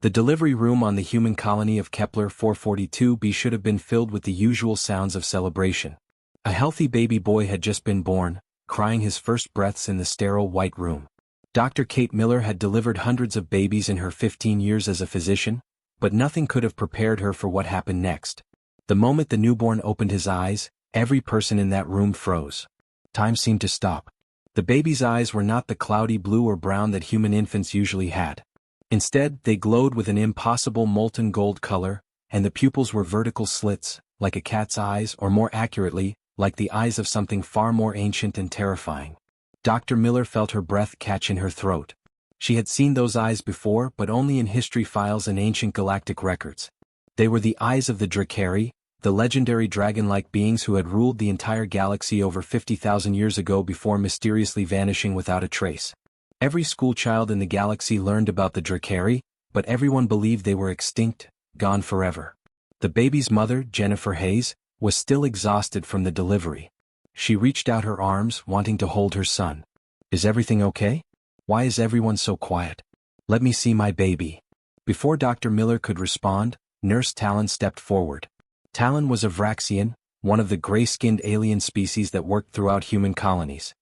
The delivery room on the human colony of Kepler 442b should have been filled with the usual sounds of celebration. A healthy baby boy had just been born, crying his first breaths in the sterile white room. Dr. Kate Miller had delivered hundreds of babies in her 15 years as a physician, but nothing could have prepared her for what happened next. The moment the newborn opened his eyes, every person in that room froze. Time seemed to stop. The baby's eyes were not the cloudy blue or brown that human infants usually had. Instead, they glowed with an impossible molten gold color, and the pupils were vertical slits, like a cat's eyes, or more accurately, like the eyes of something far more ancient and terrifying. Dr. Miller felt her breath catch in her throat. She had seen those eyes before, but only in history files and ancient galactic records. They were the eyes of the Drakari, the legendary dragon-like beings who had ruled the entire galaxy over 50,000 years ago before mysteriously vanishing without a trace. Every schoolchild in the galaxy learned about the Drakari, but everyone believed they were extinct, gone forever. The baby's mother, Jennifer Hayes, was still exhausted from the delivery. She reached out her arms, wanting to hold her son. "Is everything okay? Why is everyone so quiet? Let me see my baby." Before Dr. Miller could respond, Nurse Talon stepped forward. Talon was a Vraxian, one of the gray-skinned alien species that worked throughout human colonies.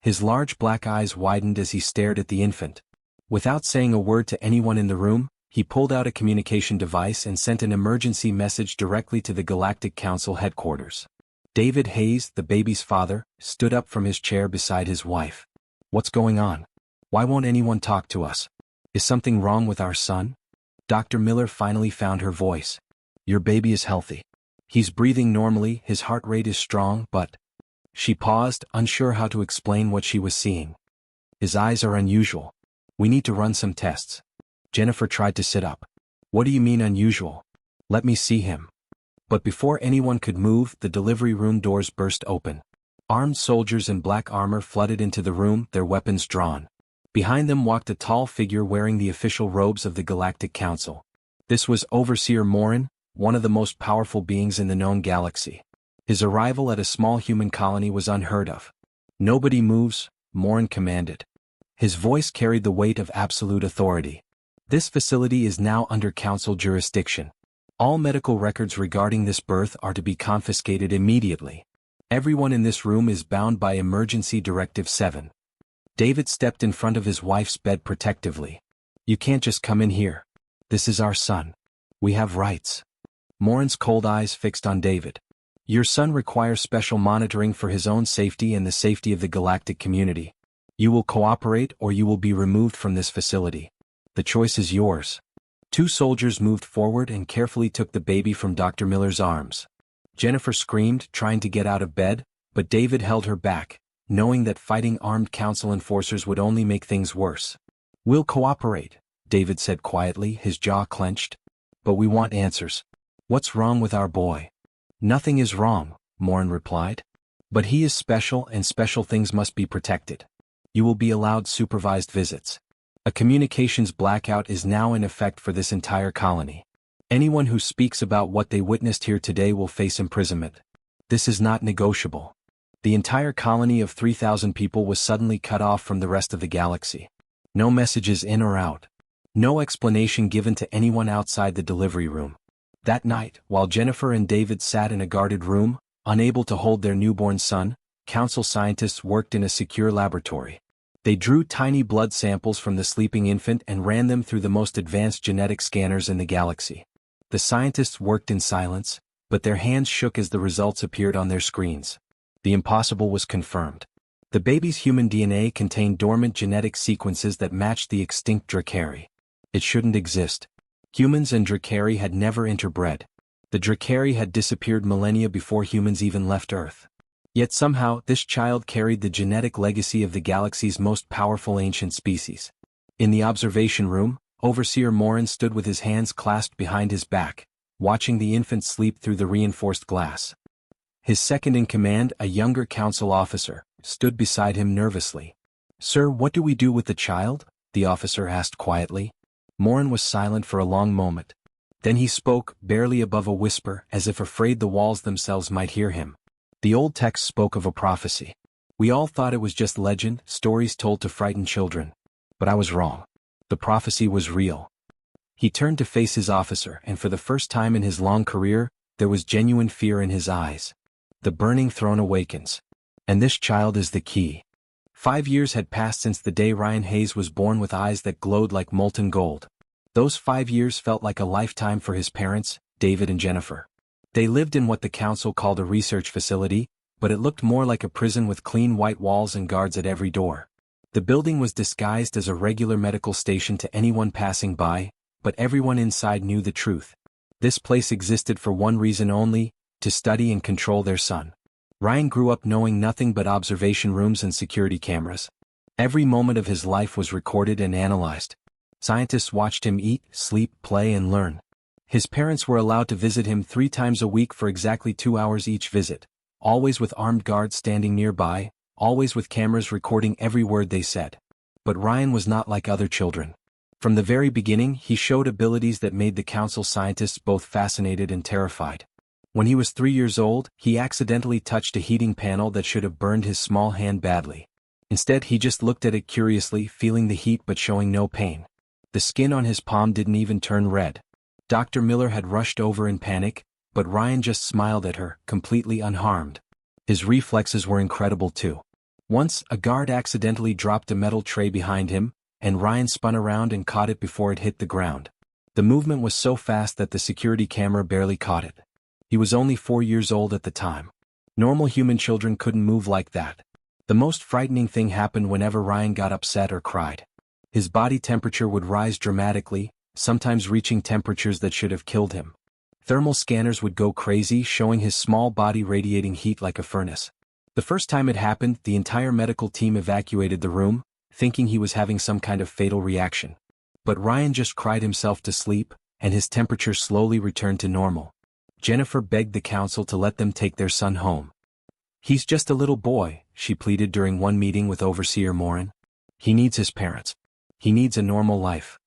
His large black eyes widened as he stared at the infant. Without saying a word to anyone in the room, he pulled out a communication device and sent an emergency message directly to the Galactic Council headquarters. David Hayes, the baby's father, stood up from his chair beside his wife. "What's going on? Why won't anyone talk to us? Is something wrong with our son?" Dr. Miller finally found her voice. "Your baby is healthy. He's breathing normally, his heart rate is strong, but..." She paused, unsure how to explain what she was seeing. "His eyes are unusual. We need to run some tests." Jennifer tried to sit up. "What do you mean unusual? Let me see him." But before anyone could move, the delivery room doors burst open. Armed soldiers in black armor flooded into the room, their weapons drawn. Behind them walked a tall figure wearing the official robes of the Galactic Council. This was Overseer Morin, one of the most powerful beings in the known galaxy. His arrival at a small human colony was unheard of. "Nobody moves," Morin commanded. His voice carried the weight of absolute authority. "This facility is now under council jurisdiction. All medical records regarding this birth are to be confiscated immediately. Everyone in this room is bound by Emergency Directive 7. David stepped in front of his wife's bed protectively. "You can't just come in here. This is our son. We have rights." Morin's cold eyes fixed on David. "Your son requires special monitoring for his own safety and the safety of the galactic community. You will cooperate or you will be removed from this facility. The choice is yours." Two soldiers moved forward and carefully took the baby from Dr. Miller's arms. Jennifer screamed, trying to get out of bed, but David held her back, knowing that fighting armed council enforcers would only make things worse. "We'll cooperate," David said quietly, his jaw clenched. "But we want answers. What's wrong with our boy?" "Nothing is wrong," Morin replied. "But he is special and special things must be protected. You will be allowed supervised visits. A communications blackout is now in effect for this entire colony. Anyone who speaks about what they witnessed here today will face imprisonment. This is not negotiable." The entire colony of 3,000 people was suddenly cut off from the rest of the galaxy. No messages in or out. No explanation given to anyone outside the delivery room. That night, while Jennifer and David sat in a guarded room, unable to hold their newborn son, council scientists worked in a secure laboratory. They drew tiny blood samples from the sleeping infant and ran them through the most advanced genetic scanners in the galaxy. The scientists worked in silence, but their hands shook as the results appeared on their screens. The impossible was confirmed. The baby's human DNA contained dormant genetic sequences that matched the extinct Drakari. It shouldn't exist. Humans and Drakari had never interbred. The Drakari had disappeared millennia before humans even left Earth. Yet somehow, this child carried the genetic legacy of the galaxy's most powerful ancient species. In the observation room, Overseer Morin stood with his hands clasped behind his back, watching the infant sleep through the reinforced glass. His second-in-command, a younger council officer, stood beside him nervously. "Sir, what do we do with the child?" the officer asked quietly. Morin was silent for a long moment. Then he spoke, barely above a whisper, as if afraid the walls themselves might hear him. The old text spoke of a prophecy. We all thought it was just legend, stories told to frighten children. But I was wrong. The prophecy was real. He turned to face his officer, and for the first time in his long career, there was genuine fear in his eyes. The burning throne awakens. And this child is the key. 5 years had passed since the day Ryan Hayes was born with eyes that glowed like molten gold. Those 5 years felt like a lifetime for his parents, David and Jennifer. They lived in what the council called a research facility, but it looked more like a prison with clean white walls and guards at every door. The building was disguised as a regular medical station to anyone passing by, but everyone inside knew the truth. This place existed for one reason only: to study and control their son. Ryan grew up knowing nothing but observation rooms and security cameras. Every moment of his life was recorded and analyzed. Scientists watched him eat, sleep, play, and learn. His parents were allowed to visit him 3 times a week for exactly 2 hours each visit, always with armed guards standing nearby, always with cameras recording every word they said. But Ryan was not like other children. From the very beginning, he showed abilities that made the council scientists both fascinated and terrified. When he was 3 years old, he accidentally touched a heating panel that should have burned his small hand badly. Instead, he just looked at it curiously, feeling the heat but showing no pain. The skin on his palm didn't even turn red. Dr. Miller had rushed over in panic, but Ryan just smiled at her, completely unharmed. His reflexes were incredible too. Once, a guard accidentally dropped a metal tray behind him, and Ryan spun around and caught it before it hit the ground. The movement was so fast that the security camera barely caught it. He was only 4 years old at the time. Normal human children couldn't move like that. The most frightening thing happened whenever Ryan got upset or cried. His body temperature would rise dramatically, sometimes reaching temperatures that should have killed him. Thermal scanners would go crazy, showing his small body radiating heat like a furnace. The first time it happened, the entire medical team evacuated the room, thinking he was having some kind of fatal reaction. But Ryan just cried himself to sleep, and his temperature slowly returned to normal. Jennifer begged the council to let them take their son home. "He's just a little boy," she pleaded during one meeting with Overseer Morin. "He needs his parents. He needs a normal life."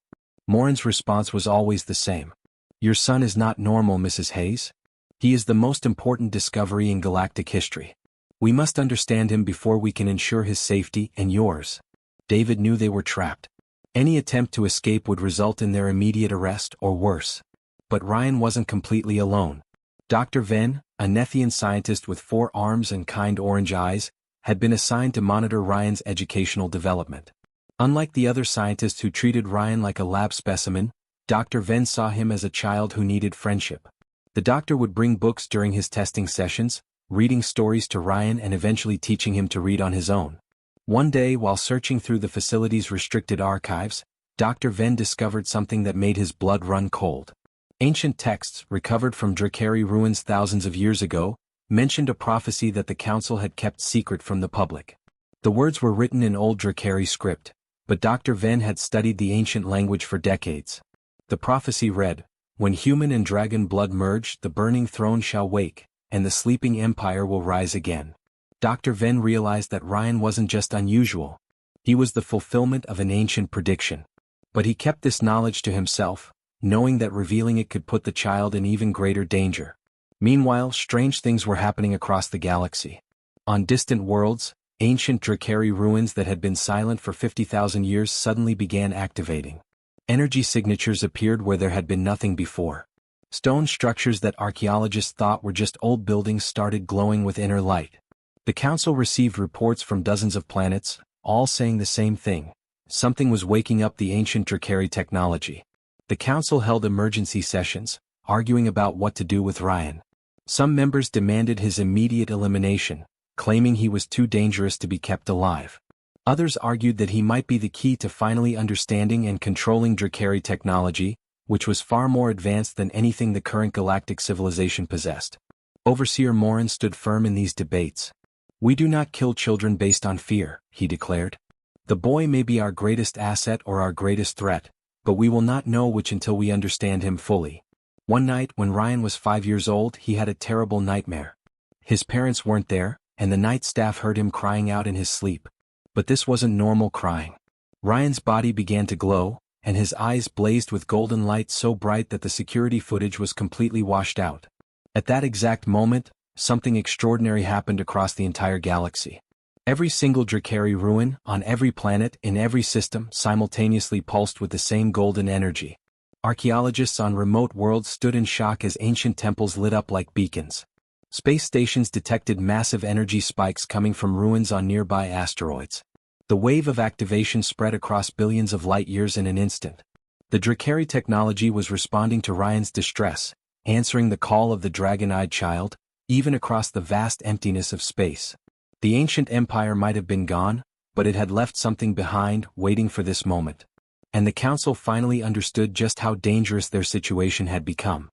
Morin's response was always the same. "Your son is not normal, Mrs. Hayes. He is the most important discovery in galactic history. We must understand him before we can ensure his safety and yours." David knew they were trapped. Any attempt to escape would result in their immediate arrest or worse. But Ryan wasn't completely alone. Dr. Venn, a Nethian scientist with 4 arms and kind orange eyes, had been assigned to monitor Ryan's educational development. Unlike the other scientists who treated Ryan like a lab specimen, Dr. Venn saw him as a child who needed friendship. The doctor would bring books during his testing sessions, reading stories to Ryan and eventually teaching him to read on his own. One day, while searching through the facility's restricted archives, Dr. Venn discovered something that made his blood run cold. Ancient texts, recovered from Drakari ruins thousands of years ago, mentioned a prophecy that the council had kept secret from the public. The words were written in old Drakari script, but Dr. Venn had studied the ancient language for decades. The prophecy read, "When human and dragon blood merge, the burning throne shall wake, and the sleeping empire will rise again." Dr. Venn realized that Ryan wasn't just unusual. He was the fulfillment of an ancient prediction. But he kept this knowledge to himself, knowing that revealing it could put the child in even greater danger. Meanwhile, strange things were happening across the galaxy. On distant worlds, ancient Drakari ruins that had been silent for 50,000 years suddenly began activating. Energy signatures appeared where there had been nothing before. Stone structures that archaeologists thought were just old buildings started glowing with inner light. The council received reports from dozens of planets, all saying the same thing: something was waking up the ancient Drakari technology. The council held emergency sessions, arguing about what to do with Ryan. Some members demanded his immediate elimination, claiming he was too dangerous to be kept alive. Others argued that he might be the key to finally understanding and controlling Drakari technology, which was far more advanced than anything the current galactic civilization possessed. Overseer Morin stood firm in these debates. "We do not kill children based on fear," he declared. "The boy may be our greatest asset or our greatest threat, but we will not know which until we understand him fully." One night when Ryan was 5 years old, he had a terrible nightmare. His parents weren't there, and the night staff heard him crying out in his sleep. But this wasn't normal crying. Ryan's body began to glow, and his eyes blazed with golden light so bright that the security footage was completely washed out. At that exact moment, something extraordinary happened across the entire galaxy. Every single Drakari ruin, on every planet, in every system, simultaneously pulsed with the same golden energy. Archaeologists on remote worlds stood in shock as ancient temples lit up like beacons. Space stations detected massive energy spikes coming from ruins on nearby asteroids. The wave of activation spread across billions of light-years in an instant. The Drakari technology was responding to Ryan's distress, answering the call of the dragon-eyed child, even across the vast emptiness of space. The ancient empire might have been gone, but it had left something behind, waiting for this moment. And the council finally understood just how dangerous their situation had become.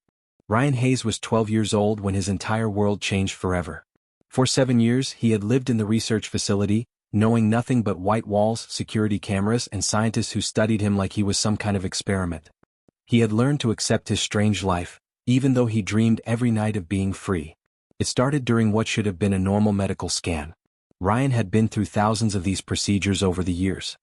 Ryan Hayes was 12 years old when his entire world changed forever. For 7 years, he had lived in the research facility, knowing nothing but white walls, security cameras, and scientists who studied him like he was some kind of experiment. He had learned to accept his strange life, even though he dreamed every night of being free. It started during what should have been a normal medical scan. Ryan had been through thousands of these procedures over the years.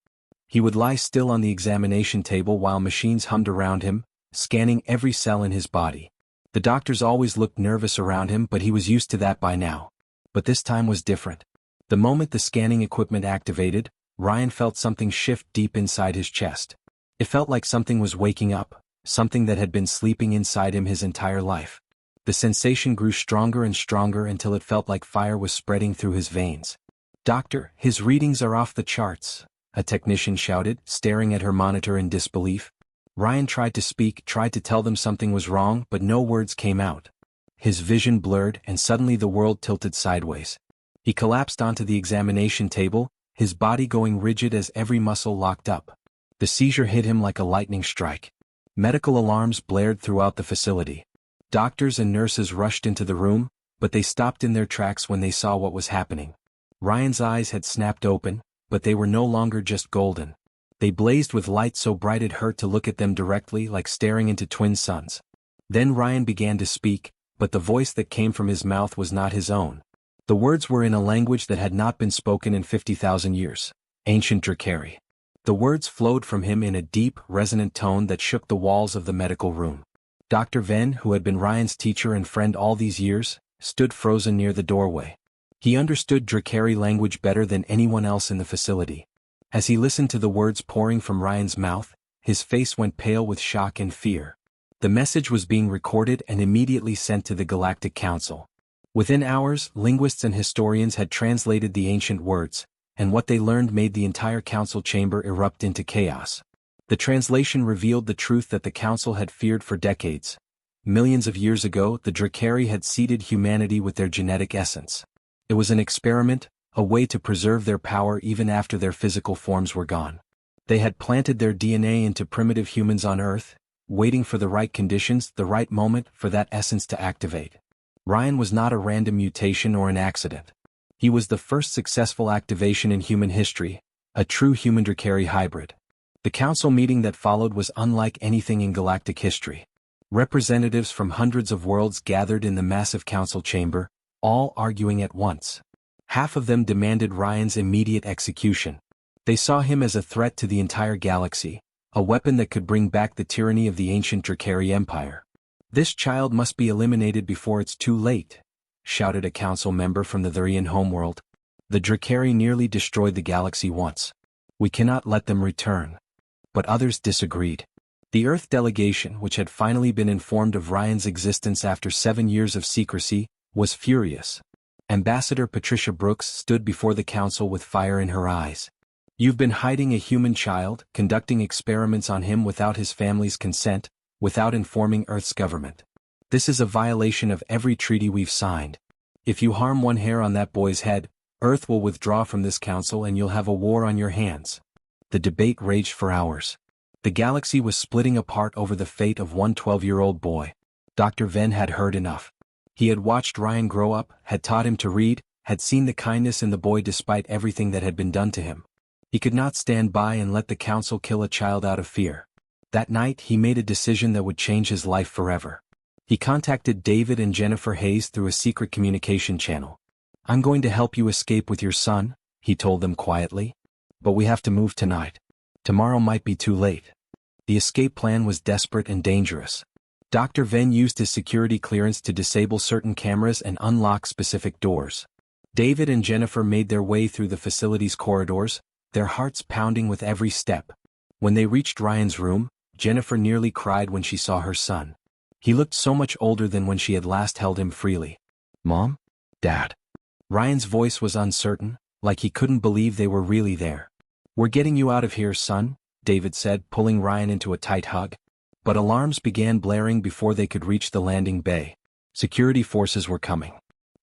He would lie still on the examination table while machines hummed around him, scanning every cell in his body. The doctors always looked nervous around him, but he was used to that by now. But this time was different. The moment the scanning equipment activated, Ryan felt something shift deep inside his chest. It felt like something was waking up, something that had been sleeping inside him his entire life. The sensation grew stronger and stronger until it felt like fire was spreading through his veins. "Doctor, his readings are off the charts," a technician shouted, staring at her monitor in disbelief. Ryan tried to speak, tried to tell them something was wrong, but no words came out. His vision blurred, and suddenly the world tilted sideways. He collapsed onto the examination table, his body going rigid as every muscle locked up. The seizure hit him like a lightning strike. Medical alarms blared throughout the facility. Doctors and nurses rushed into the room, but they stopped in their tracks when they saw what was happening. Ryan's eyes had snapped open, but they were no longer just golden. They blazed with light so bright it hurt to look at them directly, like staring into twin suns. Then Ryan began to speak, but the voice that came from his mouth was not his own. The words were in a language that had not been spoken in 50,000 years, ancient Drakari. The words flowed from him in a deep, resonant tone that shook the walls of the medical room. Dr. Venn, who had been Ryan's teacher and friend all these years, stood frozen near the doorway. He understood Drakari language better than anyone else in the facility. As he listened to the words pouring from Ryan's mouth, his face went pale with shock and fear. The message was being recorded and immediately sent to the Galactic Council. Within hours, linguists and historians had translated the ancient words, and what they learned made the entire council chamber erupt into chaos. The translation revealed the truth that the council had feared for decades. Millions of years ago, the Drakari had seeded humanity with their genetic essence. It was an experiment, a way to preserve their power even after their physical forms were gone. They had planted their DNA into primitive humans on Earth, waiting for the right conditions, the right moment for that essence to activate. Ryan was not a random mutation or an accident. He was the first successful activation in human history, a true human-Drakari hybrid. The council meeting that followed was unlike anything in galactic history. Representatives from hundreds of worlds gathered in the massive council chamber, all arguing at once. Half of them demanded Ryan's immediate execution. They saw him as a threat to the entire galaxy, a weapon that could bring back the tyranny of the ancient Drakari Empire. "This child must be eliminated before it's too late," shouted a council member from the Therian homeworld. "The Drakari nearly destroyed the galaxy once. We cannot let them return." But others disagreed. The Earth delegation, which had finally been informed of Ryan's existence after 7 years of secrecy, was furious. Ambassador Patricia Brooks stood before the council with fire in her eyes. "You've been hiding a human child, conducting experiments on him without his family's consent, without informing Earth's government. This is a violation of every treaty we've signed. If you harm one hair on that boy's head, Earth will withdraw from this council and you'll have a war on your hands." The debate raged for hours. The galaxy was splitting apart over the fate of one 12-year-old boy. Dr. Venn had heard enough. He had watched Ryan grow up, had taught him to read, had seen the kindness in the boy despite everything that had been done to him. He could not stand by and let the council kill a child out of fear. That night he made a decision that would change his life forever. He contacted David and Jennifer Hayes through a secret communication channel. "I'm going to help you escape with your son," he told them quietly. "But we have to move tonight. Tomorrow might be too late." The escape plan was desperate and dangerous. Dr. Venn used his security clearance to disable certain cameras and unlock specific doors. David and Jennifer made their way through the facility's corridors, their hearts pounding with every step. When they reached Ryan's room, Jennifer nearly cried when she saw her son. He looked so much older than when she had last held him freely. Mom? Dad? Ryan's voice was uncertain, like he couldn't believe they were really there. We're getting you out of here, son, David said, pulling Ryan into a tight hug. But alarms began blaring before they could reach the landing bay. Security forces were coming.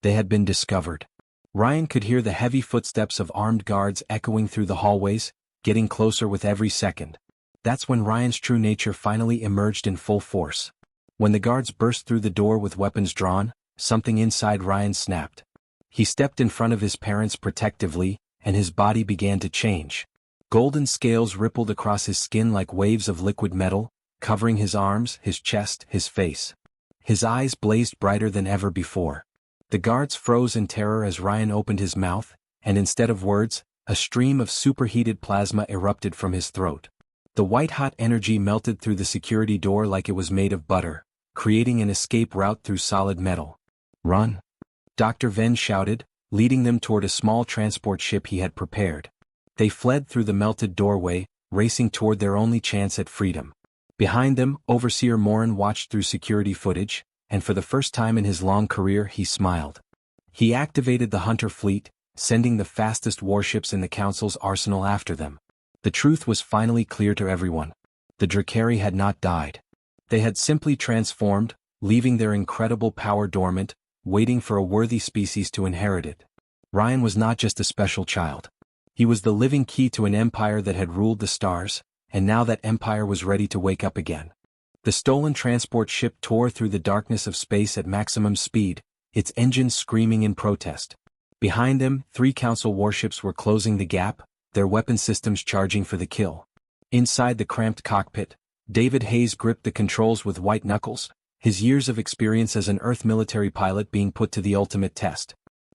They had been discovered. Ryan could hear the heavy footsteps of armed guards echoing through the hallways, getting closer with every second. That's when Ryan's true nature finally emerged in full force. When the guards burst through the door with weapons drawn, something inside Ryan snapped. He stepped in front of his parents protectively, and his body began to change. Golden scales rippled across his skin like waves of liquid metal, covering his arms, his chest, his face. His eyes blazed brighter than ever before. The guards froze in terror as Ryan opened his mouth, and instead of words, a stream of superheated plasma erupted from his throat. The white-hot energy melted through the security door like it was made of butter, creating an escape route through solid metal. Run! Dr. Venn shouted, leading them toward a small transport ship he had prepared. They fled through the melted doorway, racing toward their only chance at freedom. Behind them, Overseer Morin watched through security footage, and for the first time in his long career he smiled. He activated the Hunter fleet, sending the fastest warships in the Council's arsenal after them. The truth was finally clear to everyone. The Drakari had not died. They had simply transformed, leaving their incredible power dormant, waiting for a worthy species to inherit it. Ryan was not just a special child. He was the living key to an empire that had ruled the stars, and now that empire was ready to wake up again. The stolen transport ship tore through the darkness of space at maximum speed, its engines screaming in protest. Behind them, 3 Council warships were closing the gap, their weapon systems charging for the kill. Inside the cramped cockpit, David Hayes gripped the controls with white knuckles, his years of experience as an Earth military pilot being put to the ultimate test.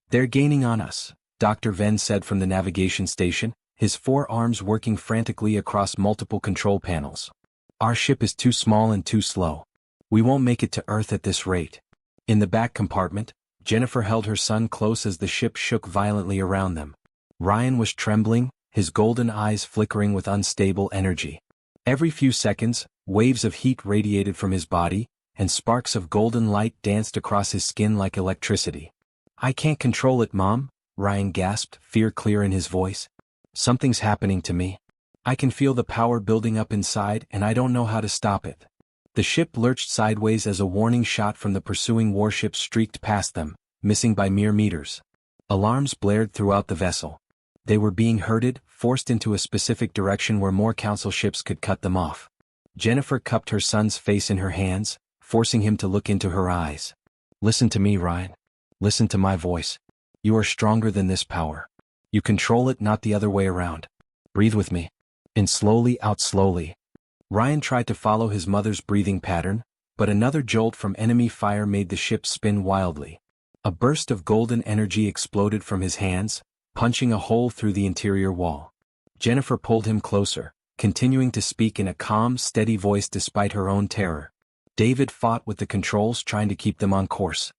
They're gaining on us, Dr. Venn said from the navigation station, his 4 arms working frantically across multiple control panels. Our ship is too small and too slow. We won't make it to Earth at this rate. In the back compartment, Jennifer held her son close as the ship shook violently around them. Ryan was trembling, his golden eyes flickering with unstable energy. Every few seconds, waves of heat radiated from his body, and sparks of golden light danced across his skin like electricity. I can't control it, Mom, Ryan gasped, fear clear in his voice. Something's happening to me. I can feel the power building up inside and I don't know how to stop it. The ship lurched sideways as a warning shot from the pursuing warship streaked past them, missing by mere meters. Alarms blared throughout the vessel. They were being herded, forced into a specific direction where more Council ships could cut them off. Jennifer cupped her son's face in her hands, forcing him to look into her eyes. Listen to me, Ryan. Listen to my voice. You are stronger than this power. You control it, not the other way around. Breathe with me. In slowly, out slowly. Ryan tried to follow his mother's breathing pattern, but another jolt from enemy fire made the ship spin wildly. A burst of golden energy exploded from his hands, punching a hole through the interior wall. Jennifer pulled him closer, continuing to speak in a calm, steady voice despite her own terror. David fought with the controls, trying to keep them on course.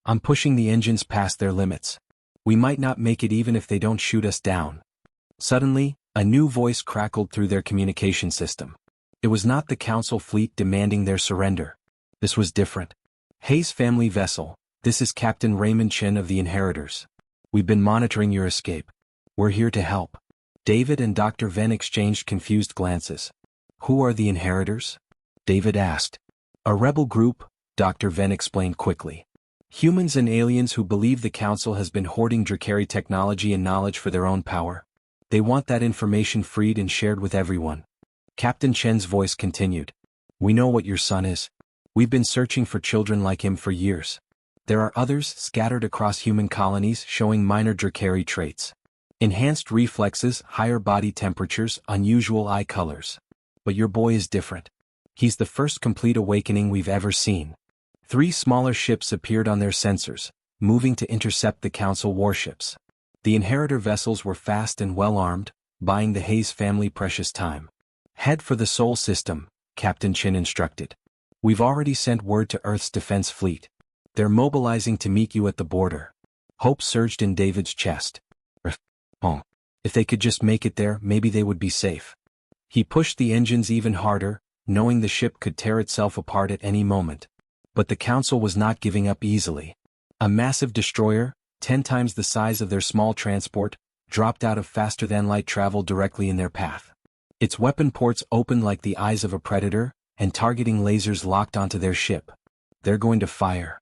I'm pushing the engines past their limits. We might not make it even if they don't shoot us down. Suddenly, a new voice crackled through their communication system. It was not the Council fleet demanding their surrender. This was different. Hayes family vessel, this is Captain Raymond Chen of the Inheritors. We've been monitoring your escape. We're here to help. David and Dr. Venn exchanged confused glances. Who are the Inheritors? David asked. A rebel group, Dr. Venn explained quickly. Humans and aliens who believe the Council has been hoarding Drakari technology and knowledge for their own power. They want that information freed and shared with everyone. Captain Chen's voice continued. We know what your son is. We've been searching for children like him for years. There are others scattered across human colonies showing minor Drakari traits. Enhanced reflexes, higher body temperatures, unusual eye colors. But your boy is different. He's the first complete awakening we've ever seen. 3 smaller ships appeared on their sensors, moving to intercept the Council warships. The Inheritor vessels were fast and well-armed, buying the Hayes family precious time. Head for the Sol system, Captain Chen instructed. We've already sent word to Earth's defense fleet. They're mobilizing to meet you at the border. Hope surged in David's chest. If they could just make it there, maybe they would be safe. He pushed the engines even harder, knowing the ship could tear itself apart at any moment. But the Council was not giving up easily. A massive destroyer, 10 times the size of their small transport, dropped out of faster-than-light travel directly in their path. Its weapon ports opened like the eyes of a predator, and targeting lasers locked onto their ship. "They're going to fire,"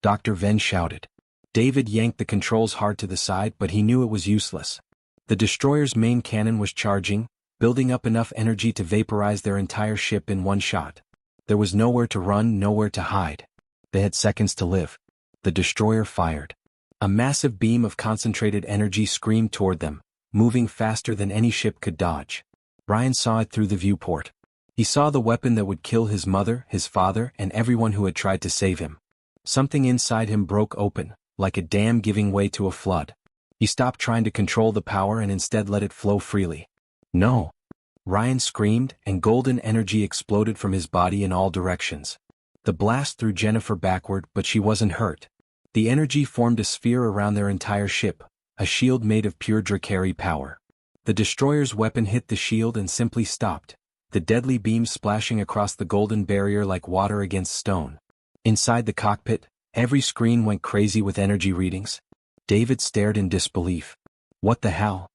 Dr. Venn shouted. David yanked the controls hard to the side, but he knew it was useless. The destroyer's main cannon was charging, building up enough energy to vaporize their entire ship in one shot. There was nowhere to run, nowhere to hide. They had seconds to live. The destroyer fired. A massive beam of concentrated energy screamed toward them, moving faster than any ship could dodge. Ryan saw it through the viewport. He saw the weapon that would kill his mother, his father, and everyone who had tried to save him. Something inside him broke open, like a dam giving way to a flood. He stopped trying to control the power and instead let it flow freely. "No!" Ryan screamed, and golden energy exploded from his body in all directions. The blast threw Jennifer backward, but she wasn't hurt. The energy formed a sphere around their entire ship, a shield made of pure Drakari power. The destroyer's weapon hit the shield and simply stopped, the deadly beam splashing across the golden barrier like water against stone. Inside the cockpit, every screen went crazy with energy readings. David stared in disbelief. What the hell?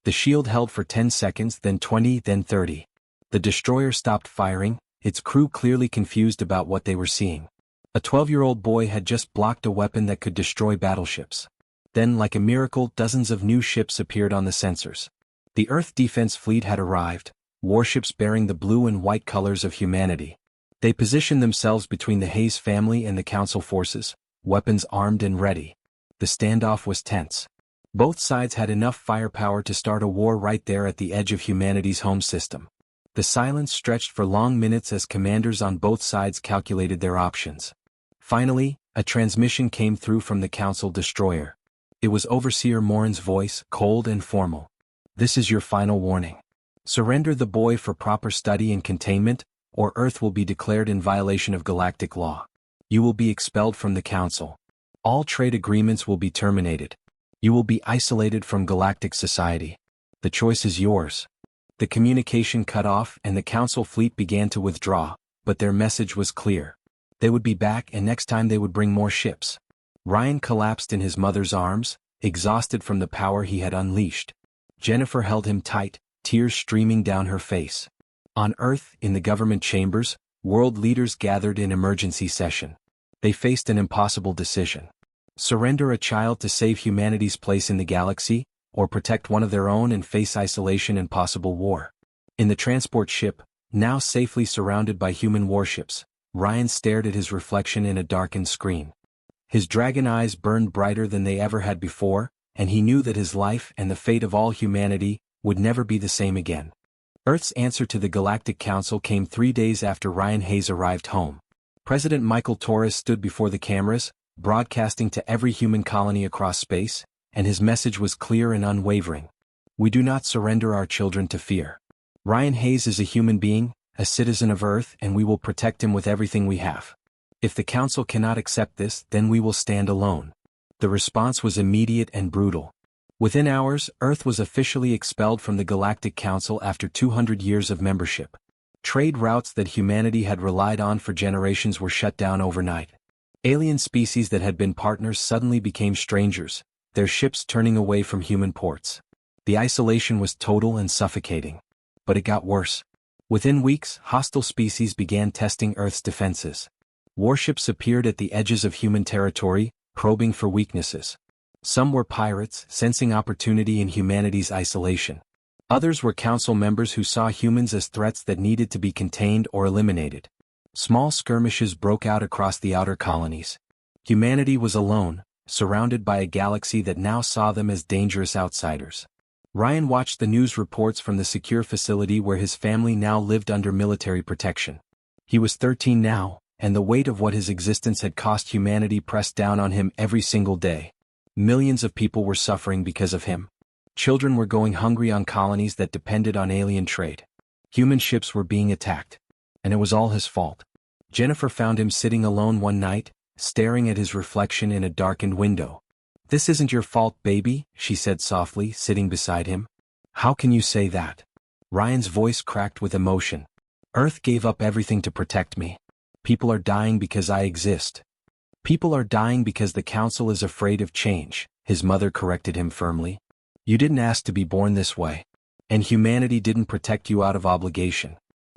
The shield held for 10 seconds, then 20, then 30. The destroyer stopped firing, its crew clearly confused about what they were seeing. A 12-year-old boy had just blocked a weapon that could destroy battleships. Then, like a miracle, dozens of new ships appeared on the sensors. The Earth Defense Fleet had arrived, warships bearing the blue and white colors of humanity. They positioned themselves between the Hayes family and the Council forces, weapons armed and ready. The standoff was tense. Both sides had enough firepower to start a war right there at the edge of humanity's home system. The silence stretched for long minutes as commanders on both sides calculated their options. Finally, a transmission came through from the Council destroyer. It was Overseer Morin's voice, cold and formal. "This is your final warning. Surrender the boy for proper study and containment, or Earth will be declared in violation of galactic law. You will be expelled from the Council. All trade agreements will be terminated. You will be isolated from galactic society. The choice is yours." The communication cut off and the Council fleet began to withdraw, but their message was clear. They would be back, and next time they would bring more ships. Ryan collapsed in his mother's arms, exhausted from the power he had unleashed. Jennifer held him tight, tears streaming down her face. On Earth, in the government chambers, world leaders gathered in emergency session. They faced an impossible decision. Surrender a child to save humanity's place in the galaxy, or protect one of their own and face isolation and possible war. In the transport ship, now safely surrounded by human warships, Ryan stared at his reflection in a darkened screen. His dragon eyes burned brighter than they ever had before, and he knew that his life and the fate of all humanity would never be the same again. Earth's answer to the Galactic Council came 3 days after Ryan Hayes arrived home. President Michael Torres stood before the cameras, broadcasting to every human colony across space, and his message was clear and unwavering. "We do not surrender our children to fear. Ryan Hayes is a human being, a citizen of Earth, and we will protect him with everything we have. If the Council cannot accept this, then we will stand alone." The response was immediate and brutal. Within hours, Earth was officially expelled from the Galactic Council after 200 years of membership. Trade routes that humanity had relied on for generations were shut down overnight. Alien species that had been partners suddenly became strangers, their ships turning away from human ports. The isolation was total and suffocating. But it got worse. Within weeks, hostile species began testing Earth's defenses. Warships appeared at the edges of human territory, probing for weaknesses. Some were pirates, sensing opportunity in humanity's isolation. Others were Council members who saw humans as threats that needed to be contained or eliminated. Small skirmishes broke out across the outer colonies. Humanity was alone, surrounded by a galaxy that now saw them as dangerous outsiders. Ryan watched the news reports from the secure facility where his family now lived under military protection. He was 13 now, and the weight of what his existence had cost humanity pressed down on him every single day. Millions of people were suffering because of him. Children were going hungry on colonies that depended on alien trade. Human ships were being attacked. And it was all his fault. Jennifer found him sitting alone one night, staring at his reflection in a darkened window. "This isn't your fault, baby," she said softly, sitting beside him. "How can you say that?" Ryan's voice cracked with emotion. Earth gave up everything to protect me. People are dying because I exist. People are dying because the council is afraid of change, his mother corrected him firmly. You didn't ask to be born this way. And humanity didn't protect you out of obligation.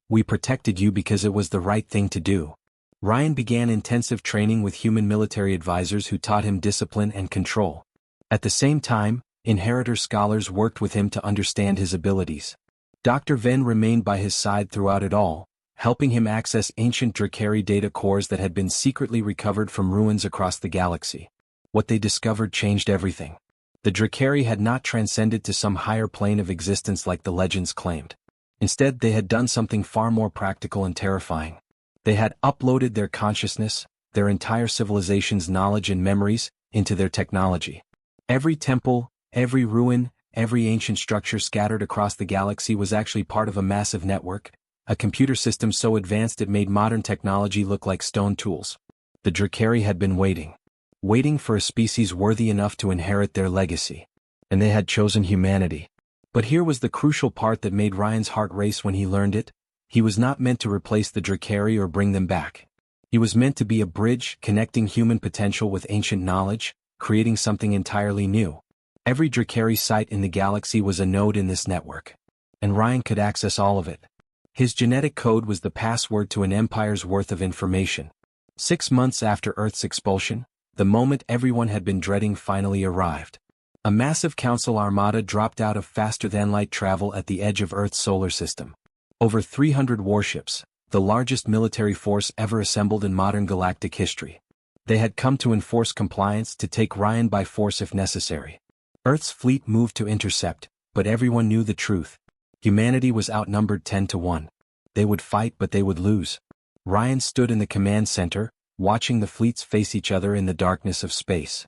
We protected you because it was the right thing to do. Ryan began intensive training with human military advisors who taught him discipline and control. At the same time, inheritor scholars worked with him to understand his abilities. Dr. Venn remained by his side throughout it all, helping him access ancient Drakari data cores that had been secretly recovered from ruins across the galaxy. What they discovered changed everything. The Drakari had not transcended to some higher plane of existence like the legends claimed. Instead, they had done something far more practical and terrifying. They had uploaded their consciousness, their entire civilization's knowledge and memories, into their technology. Every temple, every ruin, every ancient structure scattered across the galaxy was actually part of a massive network, a computer system so advanced it made modern technology look like stone tools. The Drakari had been waiting for a species worthy enough to inherit their legacy. And they had chosen humanity. But here was the crucial part that made Ryan's heart race when he learned it. He was not meant to replace the Drakari or bring them back. He was meant to be a bridge connecting human potential with ancient knowledge, creating something entirely new. Every Drakari site in the galaxy was a node in this network. And Ryan could access all of it. His genetic code was the password to an empire's worth of information. 6 months after Earth's expulsion, the moment everyone had been dreading finally arrived. A massive council armada dropped out of faster-than-light travel at the edge of Earth's solar system. Over 300 warships, the largest military force ever assembled in modern galactic history. They had come to enforce compliance, to take Ryan by force if necessary. Earth's fleet moved to intercept, but everyone knew the truth. Humanity was outnumbered 10-1. They would fight, but they would lose. Ryan stood in the command center, watching the fleets face each other in the darkness of space.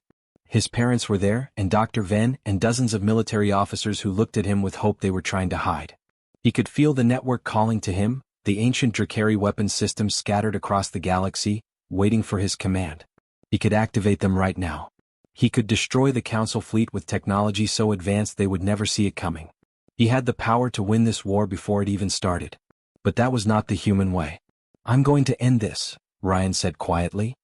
His parents were there, and Dr. Venn, and dozens of military officers who looked at him with hope they were trying to hide. He could feel the network calling to him, the ancient Drakari weapons systems scattered across the galaxy, waiting for his command. He could activate them right now. He could destroy the Council fleet with technology so advanced they would never see it coming. He had the power to win this war before it even started. But that was not the human way. I'm going to end this, Ryan said quietly.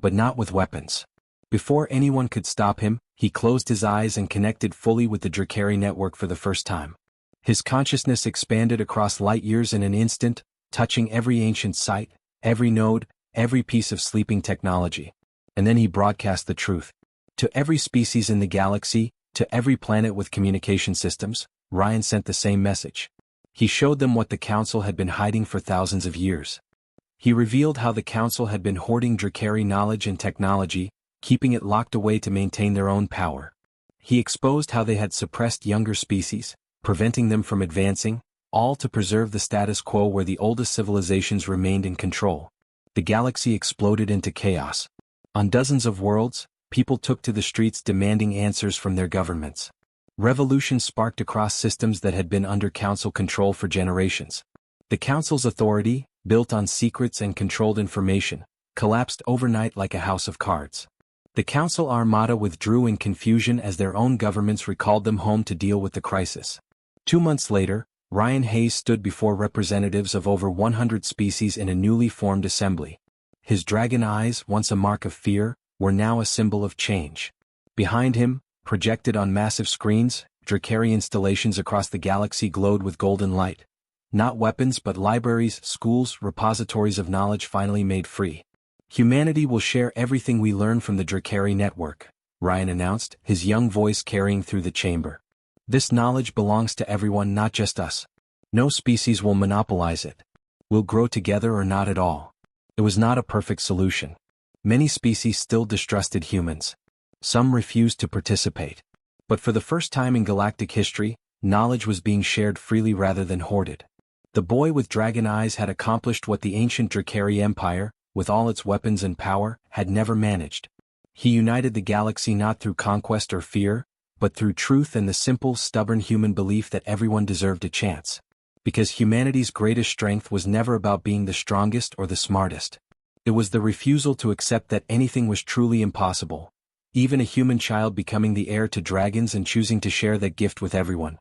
But not with weapons. Before anyone could stop him, he closed his eyes and connected fully with the Drakari network for the first time. His consciousness expanded across light years in an instant, touching every ancient site, every node, every piece of sleeping technology. And then he broadcast the truth. To every species in the galaxy, to every planet with communication systems, Ryan sent the same message. He showed them what the Council had been hiding for thousands of years. He revealed how the Council had been hoarding Drakari knowledge and technology, keeping it locked away to maintain their own power. He exposed how they had suppressed younger species, preventing them from advancing, all to preserve the status quo where the oldest civilizations remained in control. The galaxy exploded into chaos. On dozens of worlds, people took to the streets demanding answers from their governments. Revolution sparked across systems that had been under Council control for generations. The Council's authority, built on secrets and controlled information, collapsed overnight like a house of cards. The Council Armada withdrew in confusion as their own governments recalled them home to deal with the crisis. 2 months later, Ryan Hayes stood before representatives of over 100 species in a newly formed assembly. His dragon eyes, once a mark of fear, were now a symbol of change. Behind him, projected on massive screens, Drakari installations across the galaxy glowed with golden light. Not weapons but libraries, schools, repositories of knowledge finally made free. Humanity will share everything we learn from the Drakari network, Ryan announced, his young voice carrying through the chamber. This knowledge belongs to everyone, not just us. No species will monopolize it. We'll grow together or not at all. It was not a perfect solution. Many species still distrusted humans. Some refused to participate. But for the first time in galactic history, knowledge was being shared freely rather than hoarded. The boy with dragon eyes had accomplished what the ancient Drakari Empire, with all its weapons and power, had never managed. He united the galaxy not through conquest or fear, but through truth and the simple, stubborn human belief that everyone deserved a chance. Because humanity's greatest strength was never about being the strongest or the smartest. It was the refusal to accept that anything was truly impossible. Even a human child becoming the heir to dragons and choosing to share that gift with everyone.